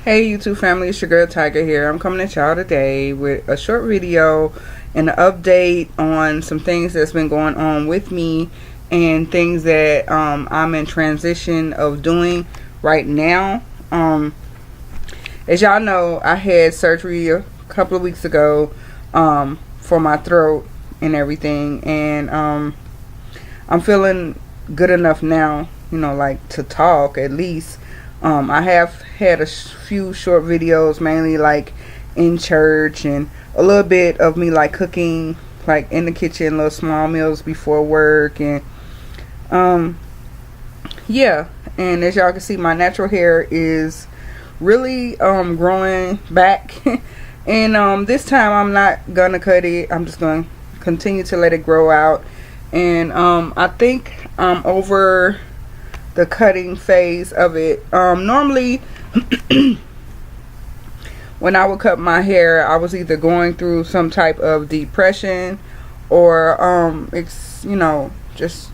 Hey YouTube family, it's your girl Tiger here. I'm coming at y'all today with a short video and an update on some things that's been going on with me and things that I'm in transition of doing right now. As y'all know, I had surgery a couple of weeks ago for my throat and everything, and I'm feeling good enough now, like to talk at least. I have had a few short videos, mainly like in church, and a little bit of me like cooking, like in the kitchen, little small meals before work, and yeah. And as y'all can see, my natural hair is really growing back, and this time I'm not gonna cut it. I'm just gonna continue to let it grow out, and I think I'm over the cutting phase of it. Normally when I would cut my hair, I was either going through some type of depression or it's just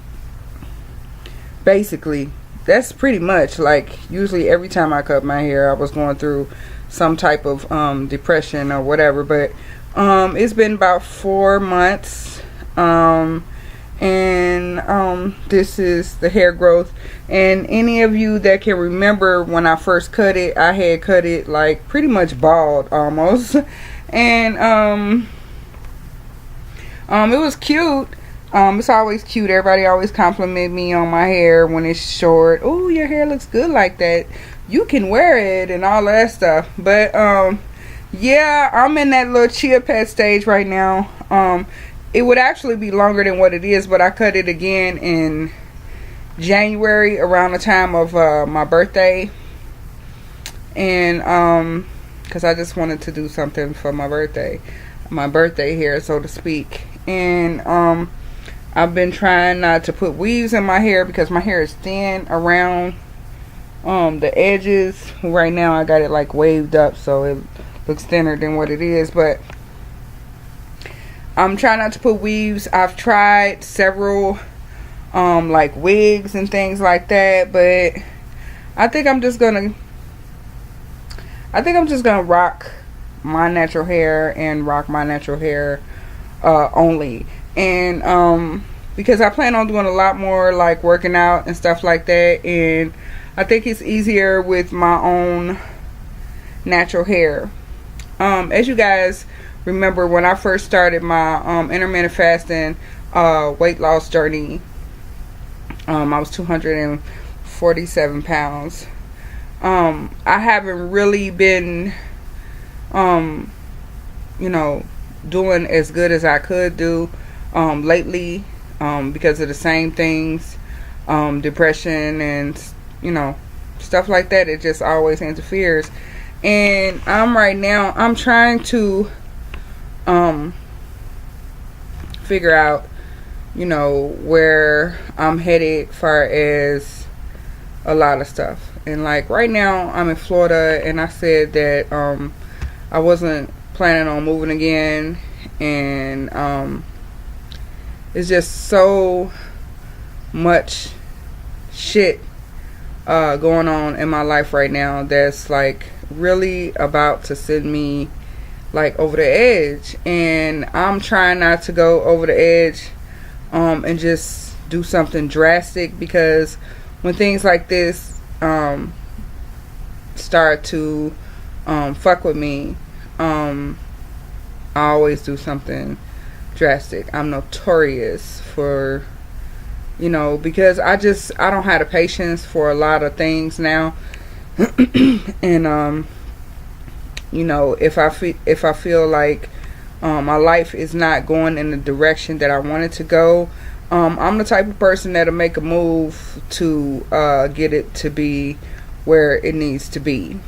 basically that's pretty much like usually every time I cut my hair I was going through some type of depression or whatever. But it's been about 4 months, and this is the hair growth. And any of you that can remember when I first cut it, I had cut it like pretty much bald almost, and it was cute. It's always cute. Everybody always compliment me on my hair when it's short. Oh, your hair looks good like that, you can wear it and all that stuff. But yeah, I'm in that little chia pet stage right now. It would actually be longer than what it is, but I cut it again in January around the time of my birthday, and because I just wanted to do something for my birthday hair, so to speak. And I've been trying not to put weaves in my hair because my hair is thin around the edges. Right now I got it like waved up, so it looks thinner than what it is, but I'm trying not to put weaves. I've tried several like wigs and things like that, but I think I'm just gonna rock my natural hair and rock my natural hair only. And because I plan on doing a lot more like working out and stuff like that, and I think it's easier with my own natural hair. As you guys remember, when I first started my intermittent fasting weight loss journey, I was 247 pounds. I haven't really been doing as good as I could do lately, because of the same things, depression and stuff like that. It just always interferes. And I'm trying to figure out where I'm headed far as a lot of stuff. And like right now I'm in Florida, and I said that I wasn't planning on moving again, and it's just so much shit going on in my life right now that's like really about to send me like over the edge. And I'm trying not to go over the edge and just do something drastic, because when things like this start to fuck with me, I always do something drastic. I'm notorious for because I don't have the patience for a lot of things now. And if I feel like my life is not going in the direction that I want it to go, I'm the type of person that'll make a move to get it to be where it needs to be.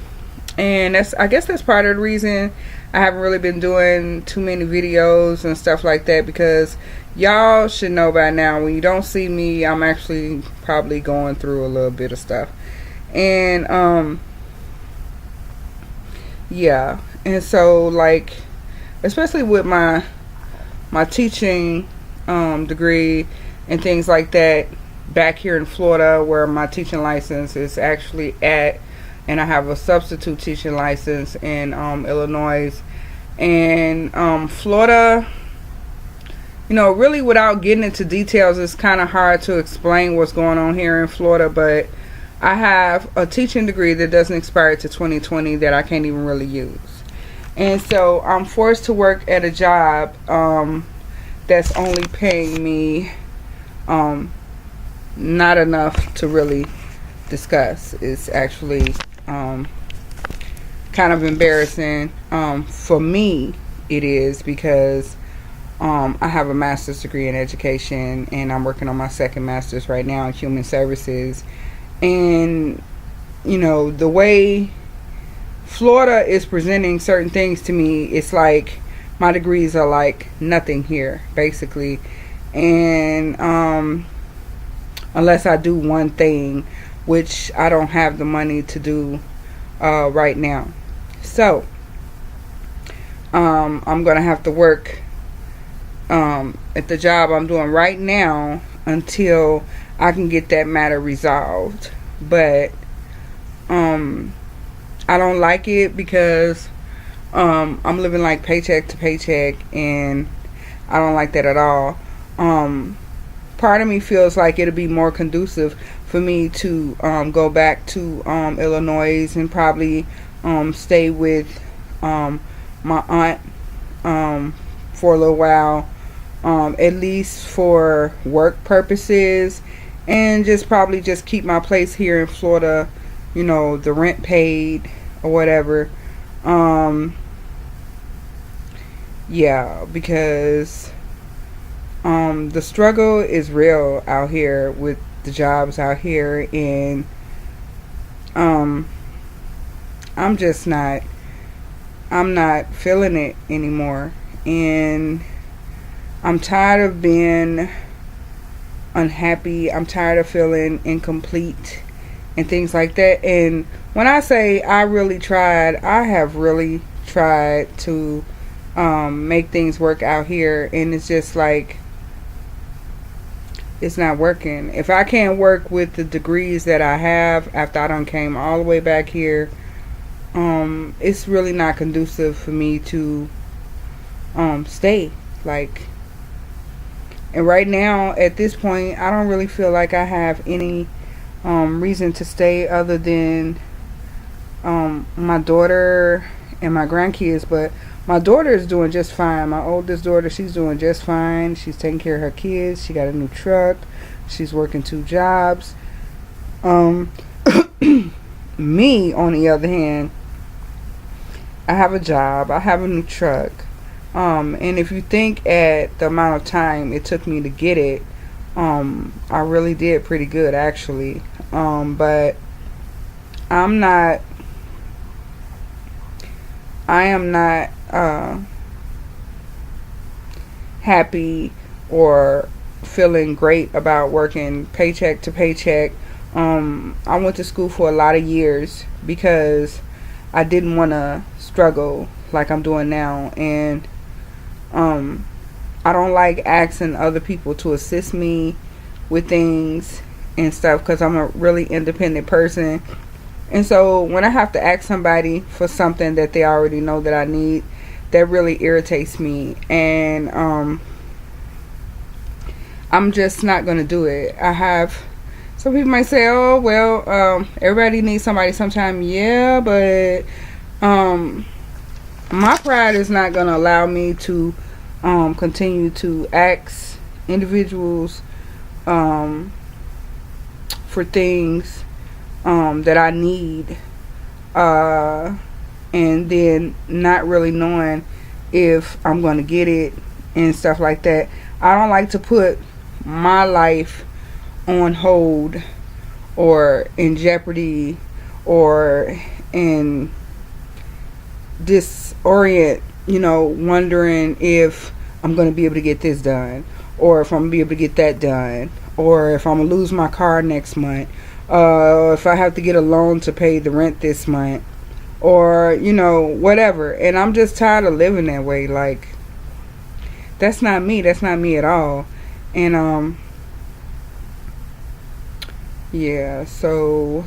And I guess that's part of the reason I haven't really been doing too many videos and stuff like that, because y'all should know by now, when you don't see me, I'm actually probably going through a little bit of stuff. And yeah. And so like, especially with my teaching degree and things like that back here in Florida, where my teaching license is actually at, and I have a substitute teaching license in Illinois. And Florida, you know, really without getting into details, it's kind of hard to explain what's going on here in Florida, but I have a teaching degree that doesn't expire to 2020 that I can't even really use. And so I'm forced to work at a job that's only paying me not enough to really discuss. It's actually kind of embarrassing for me. It is, because I have a master's degree in education, and I'm working on my second master's right now in human services. And you know, the way Florida is presenting certain things to me, it's like my degrees are like nothing here, basically. And unless I do one thing, which I don't have the money to do right now. So I'm gonna have to work at the job I'm doing right now until I can get that matter resolved. But I don't like it, because I'm living like paycheck to paycheck, and I don't like that at all. Part of me feels like it'll be more conducive for me to go back to Illinois and probably stay with my aunt for a little while, at least for work purposes, and just probably just keep my place here in Florida, you know, the rent paid or whatever. Yeah, because the struggle is real out here with the jobs out here, and I'm not feeling it anymore, and I'm tired of being unhappy. I'm tired of feeling incomplete and things like that. And when I say I really tried, I have really tried to make things work out here, and it's just like it's not working. If I can't work with the degrees that I have after I done came all the way back here, it's really not conducive for me to stay. Like, and right now at this point, I don't really feel like I have any reason to stay other than my daughter and my grandkids. But my daughter is doing just fine. My oldest daughter, she's doing just fine. She's taking care of her kids. She got a new truck. She's working 2 jobs. Me, on the other hand, I have a job. I have a new truck. And if you think at the amount of time it took me to get it, I really did pretty good, actually. But I am not happy or feeling great about working paycheck to paycheck. I went to school for a lot of years because I didn't want to struggle like I'm doing now, and I don't like asking other people to assist me with things and stuff, because I'm a really independent person. And so when I have to ask somebody for something that they already know that I need, that really irritates me. And I'm just not going to do it. I have, some people might say, oh, well, everybody needs somebody sometime. Yeah, but my pride is not going to allow me to continue to ask individuals for things that I need, and then not really knowing if I'm going to get it and stuff like that. I don't like to put my life on hold or in jeopardy or in disorient, wondering if I'm going to be able to get this done, or if I'm going to be able to get that done, or if I'm going to lose my car next month, if I have to get a loan to pay the rent this month, or whatever. And I'm just tired of living that way. Like, that's not me at all. And yeah, so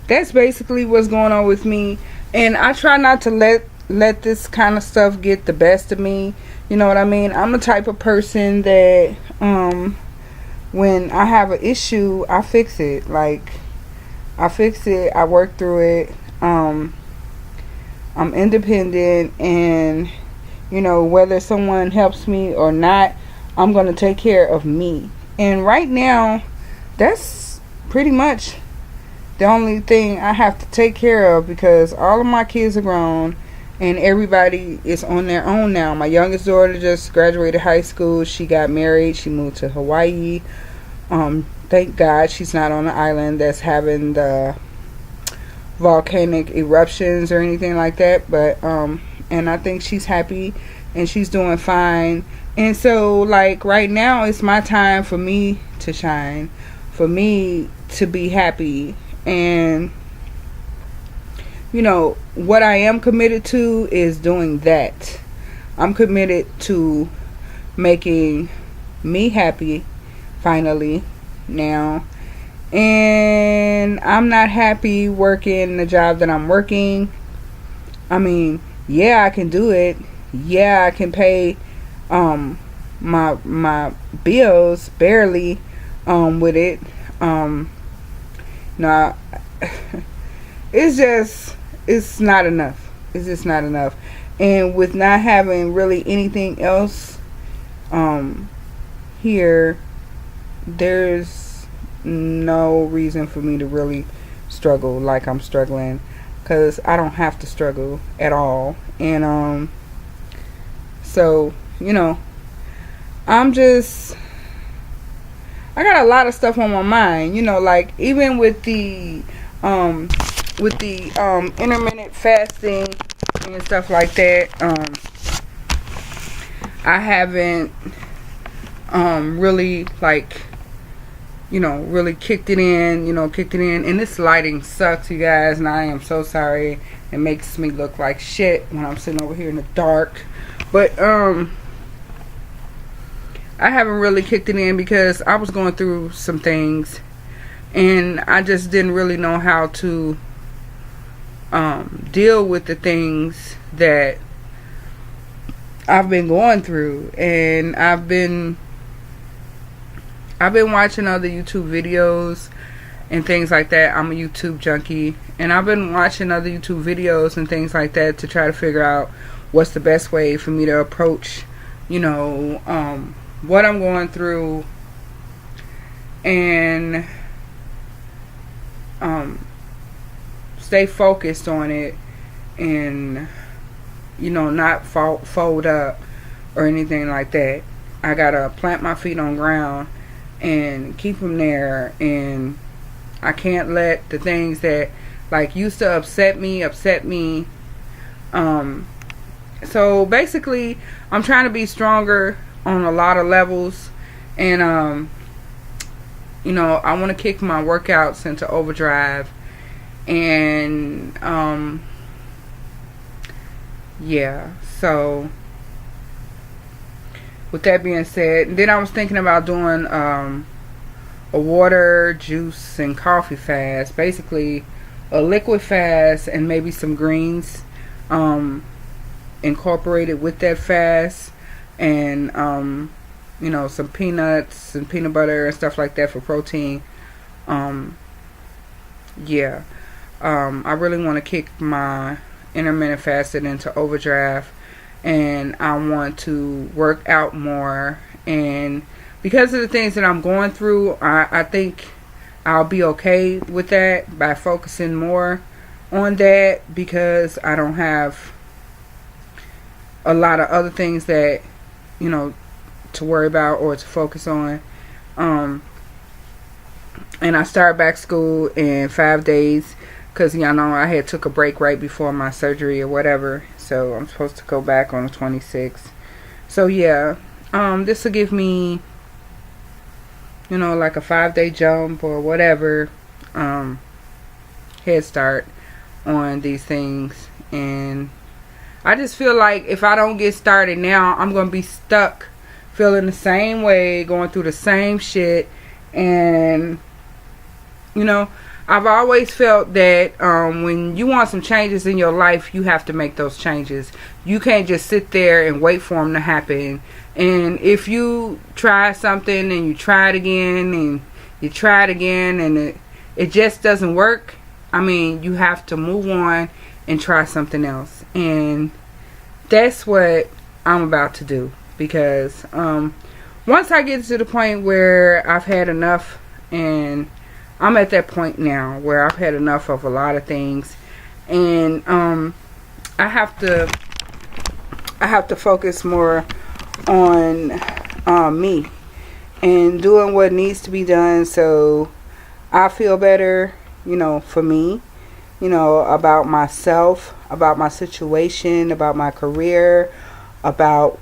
that's basically what's going on with me. And I try not to let this kind of stuff get the best of me. You know what I mean? I'm the type of person that when I have an issue, I fix it. Like, I fix it, I work through it. I'm independent, and you know, whether someone helps me or not, I'm going to take care of me. And right now, that's pretty much the only thing I have to take care of, because all of my kids are grown and everybody is on their own now. My youngest daughter just graduated high school. She got married. She moved to Hawaii. Thank God she's not on an island that's having the volcanic eruptions or anything like that. But and I think she's happy and she's doing fine. And so, like, right now it's my time for me to shine, for me to be happy. And you know, what I am committed to is doing that. I'm committed to making me happy finally now. And I'm not happy working the job that I'm working. I mean, yeah, I can do it. Yeah, I can pay my bills barely with it. No, it's not enough. It's just not enough. And with not having really anything else here, there's no reason for me to really struggle like I'm struggling, because I don't have to struggle at all. And so, you know, I got a lot of stuff on my mind, you know, like even with the intermittent fasting and stuff like that. I haven't really, like, you know, really kicked it in. And this lighting sucks, you guys, and I am so sorry. It makes me look like shit when I'm sitting over here in the dark. But I haven't really kicked it in because I was going through some things and I just didn't really know how to deal with the things that I've been going through. And I've been watching other YouTube videos and things like that. I'm a YouTube junkie, and I've been watching other YouTube videos and things like that to try to figure out what's the best way for me to approach, you know, what I'm going through, and stay focused on it, and, you know, not fold up or anything like that. I gotta plant my feet on ground and keep them there, and I can't let the things that like used to upset me. So basically I'm trying to be stronger on a lot of levels, and you know, I want to kick my workouts into overdrive. And yeah, so with that being said, then I was thinking about doing a water, juice, and coffee fast. Basically a liquid fast and maybe some greens incorporated with that fast, and you know, some peanuts and peanut butter and stuff like that for protein. Yeah, I really want to kick my intermittent fasting into overdrive, and I want to work out more. And because of the things that I'm going through, I think I'll be okay with that by focusing more on that, because I don't have a lot of other things that, you know, to worry about or to focus on. And I start back school in 5 days, because y'all know I had took a break right before my surgery or whatever, so I'm supposed to go back on the 26th. So yeah, this will give me, you know, like a 5-day jump or whatever, head start on these things. And I just feel like if I don't get started now, I'm gonna be stuck feeling the same way, going through the same shit. And you know, I've always felt that when you want some changes in your life, you have to make those changes. You can't just sit there and wait for them to happen. And if you try something and you try it again and you try it again and it just doesn't work, I mean, you have to move on and try something else. And that's what I'm about to do. Because once I get to the point where I've had enough, and I'm at that point now where I've had enough of a lot of things, and I have to focus more on me and doing what needs to be done so I feel better, for me, about myself, about my situation, about my career, about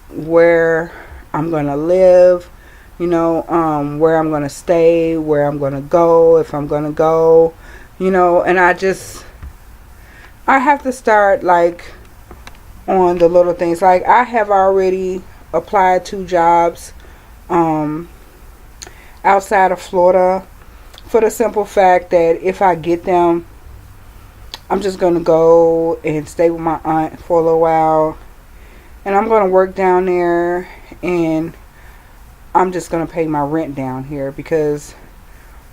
where I'm going to live, where I'm going to stay, where I'm going to go, if I'm going to go, and I have to start on the little things. I have already applied to jobs outside of Florida for the simple fact that if I get them, I'm just going to go and stay with my aunt for a little while, and I'm going to work down there, and I'm just going to pay my rent down here, because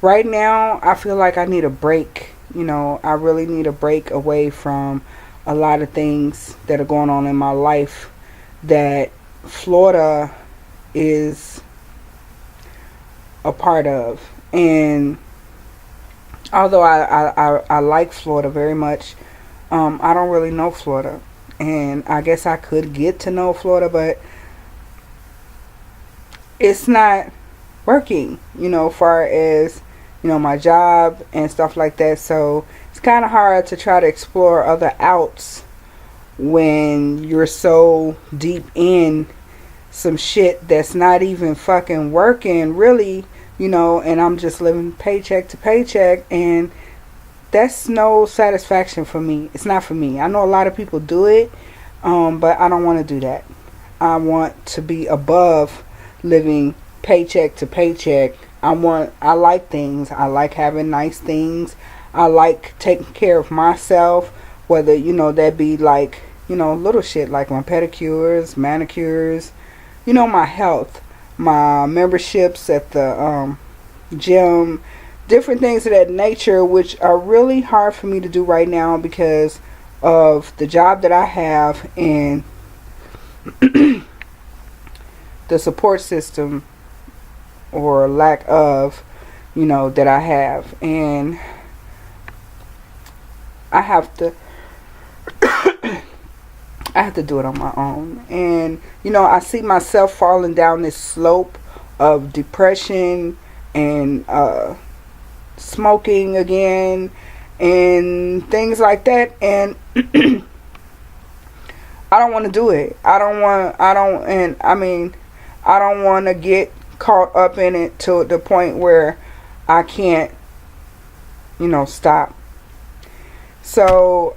right now I feel like I need a break. I really need a break away from a lot of things that are going on in my life that Florida is a part of. And although I like Florida very much, I don't really know Florida. And I guess I could get to know Florida, but it's not working, far as, my job and stuff like that. So it's kind of hard to try to explore other outs when you're so deep in some shit that's not even fucking working, really, and I'm just living paycheck to paycheck, and that's no satisfaction for me. It's not for me. I know a lot of people do it, but I don't want to do that. I want to be above living paycheck to paycheck. I like things. I like having nice things. I like taking care of myself, whether, that be little shit like my pedicures, manicures, my health, my memberships at the gym, different things of that nature, which are really hard for me to do right now because of the job that I have and the support system or lack of, that I have. And I have to do it on my own. And I see myself falling down this slope of depression and smoking again and things like that, and I don't want to do it. I don't want to get caught up in it to the point where I can't stop. So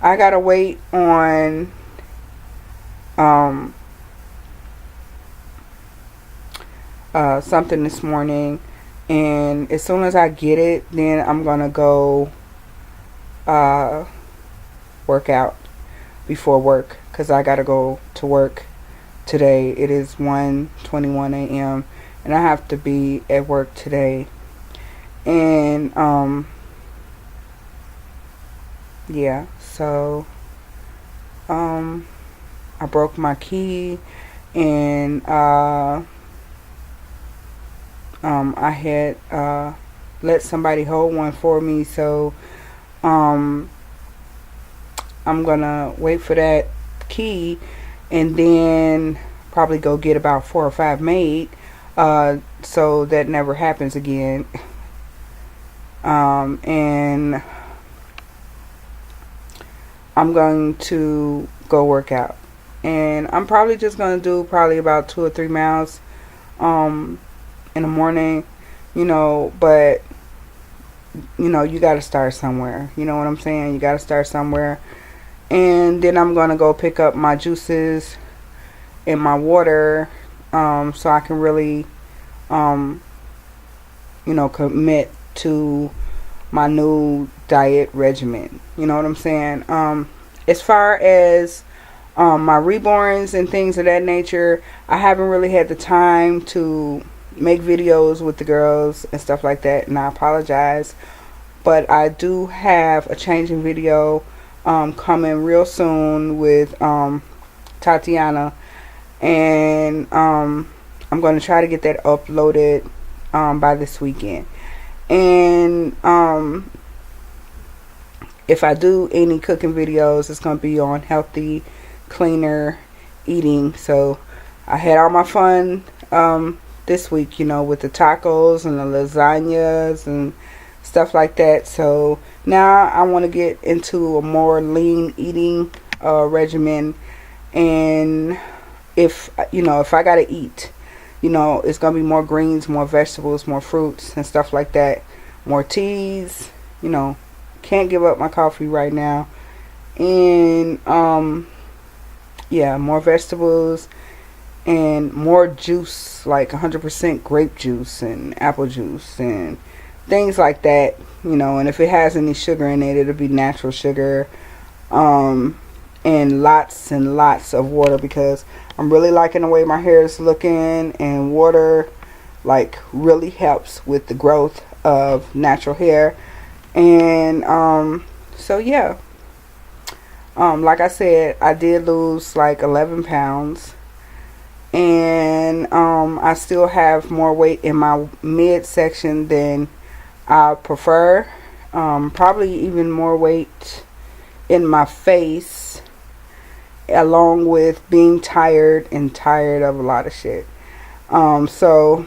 I gotta wait on something this morning, and as soon as I get it, then I'm gonna go work out before work, because I gotta go to work today. It is 1:21 a.m. and I have to be at work today. And yeah, so I broke my key, and I had let somebody hold one for me, so I'm gonna wait for that key and then probably go get about 4 or 5 made, so that never happens again. And I'm going to go work out, and I'm probably just going to do about 2 or 3 miles in the morning, but you got to start somewhere. You know what I'm saying? You got to start somewhere. And then I'm going to go pick up my juices and my water, so I can really commit to my new diet regimen. You know what I'm saying? As far as my reborns and things of that nature, I haven't really had the time to make videos with the girls and stuff like that, and I apologize. But I do have a changing video coming real soon with Tatiana, and I'm going to try to get that uploaded by this weekend. And if I do any cooking videos, it's going to be on healthy, cleaner eating. So I had all my fun this week, with the tacos and the lasagnas and stuff like that. So now I want to get into a more lean eating regimen. And if I gotta eat, it's gonna be more greens, more vegetables, more fruits and stuff like that, more teas. Can't give up my coffee right now. And yeah, more vegetables and more juice, like 100% grape juice and apple juice and things like that. And if it has any sugar in it, it'll be natural sugar. And lots of water, because I'm really liking the way my hair is looking, and water really helps with the growth of natural hair. And so yeah, like I said, I did lose 11 pounds, and I still have more weight in my midsection than I prefer. Probably even more weight in my face, along with being tired of a lot of shit. So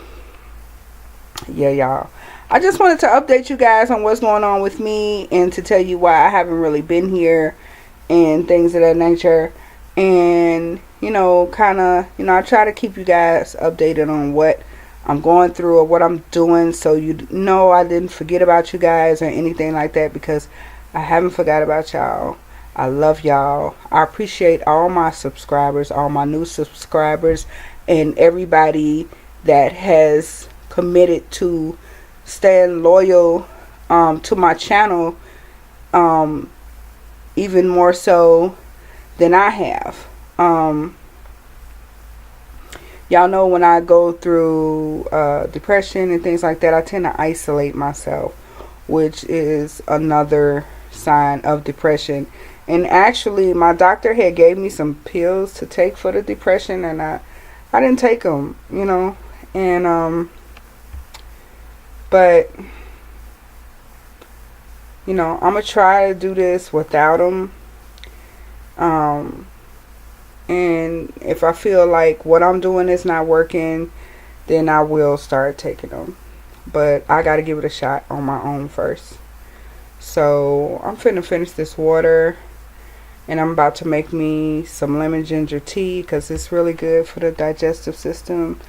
yeah, y'all, I just wanted to update you guys on what's going on with me, and to tell you why I haven't really been here and things of that nature. And I try to keep you guys updated on what I'm going through or what I'm doing, so I didn't forget about you guys or anything like that, because I haven't forgot about y'all. I love y'all. I appreciate all my subscribers, all my new subscribers, and everybody that has committed to staying loyal to my channel, even more so than I have. Y'all know when I go through depression and things like that, I tend to isolate myself, which is another sign of depression. And actually, my doctor had gave me some pills to take for the depression, and I didn't take them, and but I'm gonna try to do this without them. And if I feel like what I'm doing is not working, then I will start taking them. But I gotta give it a shot on my own first. So I'm finna finish this water, and I'm about to make me some lemon ginger tea, because it's really good for the digestive system.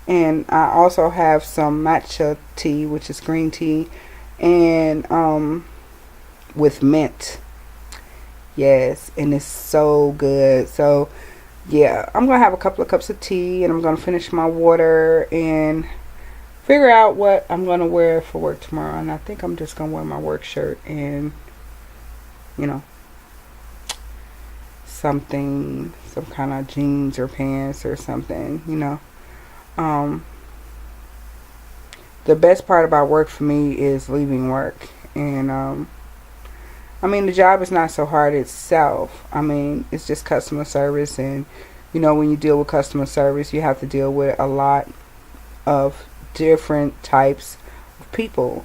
And I also have some matcha tea, which is green tea, and with mint. Yes, and it's so good. So yeah, I'm gonna have a couple of cups of tea, and I'm gonna finish my water and figure out what I'm gonna wear for work tomorrow. And I think I'm just gonna wear my work shirt and some kind of jeans or pants or something. The best part about work for me is leaving work. And the job is not so hard itself. It's just customer service, and when you deal with customer service, you have to deal with a lot of different types of people,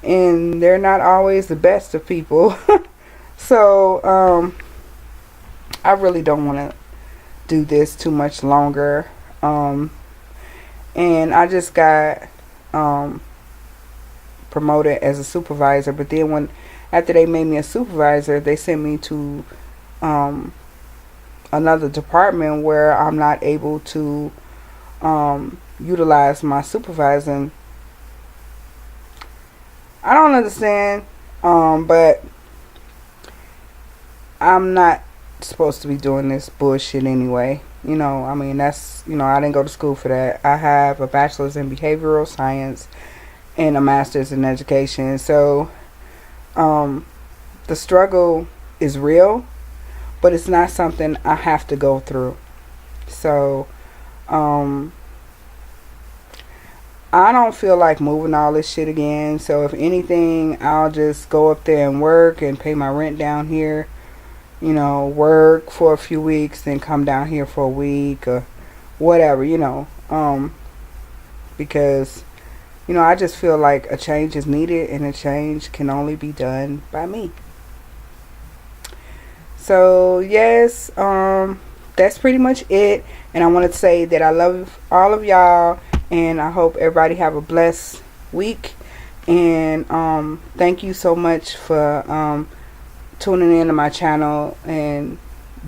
and they're not always the best of people. So I really don't want to do this too much longer. And I just got promoted as a supervisor, but then after they made me a supervisor, they sent me to another department where I'm not able to utilize my supervising. I don't understand, but I'm not supposed to be doing this bullshit anyway. That's, I didn't go to school for that. I have a bachelor's in behavioral science, and a master's in education. So the struggle is real, but it's not something I have to go through. So I don't feel like moving all this shit again. So if anything, I'll just go up there and work and pay my rent down here. You know, work for a few weeks, then come down here for a week or whatever, you know. Because, you know, I just feel like a change is needed, and a change can only be done by me. So, yes, that's pretty much it. And I wanted to say that I love all of y'all, and I hope everybody have a blessed week. And thank you so much for tuning in to my channel and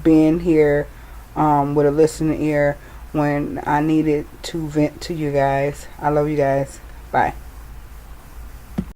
being here with a listening ear when I needed to vent to you guys. I love you guys. Bye.